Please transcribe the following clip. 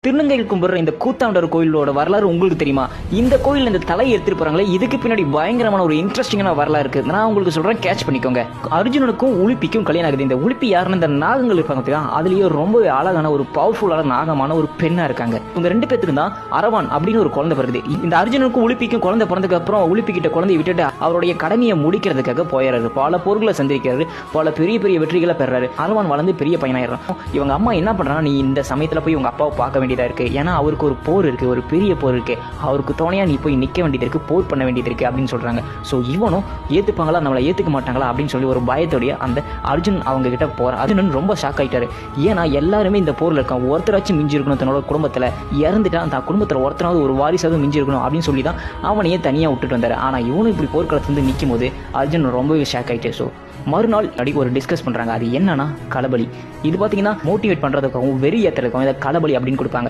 திருநங்கைகள் கும்பிடுற இந்த கூத்தாண்டவர் கோயிலோட வரலாறு உங்களுக்கு தெரியுமா? இந்த கோயில் இந்த தலையை எடுத்துட்டு போறாங்களே, இதுக்கு பின்னாடி பயங்கரமான ஒரு இன்ட்ரெஸ்டிங்கான வரலாறு இருக்கு. நான் உங்களுக்கு சொல்றேன், கேட்ச் பண்ணிக்கோங்க. அர்ஜுனனுக்கும் உலுப்பிக்கும் கல்யாணம் ஆகுது. இந்த உலுப்பி யாருன்னு இந்த நாகங்கள் இருப்பாங்க, அதுலயே ரொம்ப அழகான ஒரு பவர்ஃபுல்லான நாகமான ஒரு பெண்ணா இருக்காங்க. இவங்க 2 பேத்துக்கு தான் அரவான் அப்படின்னு ஒரு குழந்தை பிறகுது. இந்த அர்ஜுனனுக்கும் உலுப்பிக்கும் குழந்தை பிறந்ததுக்கு அப்புறம் உலுப்பி கிட்ட குழந்தைய விட்டுட்டு அவருடைய கடமையை முடிக்கிறதுக்காக போயிடுறாரு. பல போர்களை சந்திக்கிறாரு, பல பெரிய பெரிய வெற்றிகளை பெறாரு. அரவான் வளர்ந்து பெரிய பையனாயிடுறான். இவங்க அம்மா என்ன பண்றாங்க, நீ இந்த சமயத்துல போய் உங்க அப்பாவை பார்க்க வேண்டிய இருக்கு. ஏன்னா அவருக்கு ஒரு போர் இருக்கு, ஒரு பெரிய போர் இருக்கு. அவருக்கு துணையா நீ போய் நிக்க வேண்டியது இருக்கு, போர் பண்ண வேண்டியது இருக்கு அப்படின்னு சொல்றாங்க. ஸோ இவனும் ஏத்துப்பாங்களா நம்மளை ஏத்துக்க மாட்டாங்களா அப்படின்னு சொல்லி ஒரு பயத்தோடைய அந்த அர்ஜுன் அவங்க கிட்ட போற. அர்ஜுனன் ரொம்ப ஷாக் ஆயிட்டாரு. ஏன்னா எல்லாருமே இந்த போர்ல இருக்கான், ஒருத்தராச்சும் மிஞ்சி இருக்கணும், தன்னோட குடும்பத்துல இறந்துட்டா அந்த குடும்பத்துல ஒருத்தராவது ஒரு வாரிசாவது மிஞ்சி இருக்கணும் அப்படின்னு சொல்லி தான் அவனையே தனியா விட்டுட்டு வந்தாரு. ஆனா இவனும் இப்படி போர்க்களத்துல இருந்து நிற்கும் போது அர்ஜுன் ரொம்பவே ஷாக் ஆயிட்டு. ஸோ மறுநாள் ஒரு டிஸ்கஸ் பண்றாங்க. அது என்னன்னா களபலி. இது பாத்தீங்கன்னா மோட்டிவேட் பண்றதுக்காகவும் வெறி ஏத்துறதுக்காகவும் இதை களபலி அப்படின்னு கொடுப்பாங்க.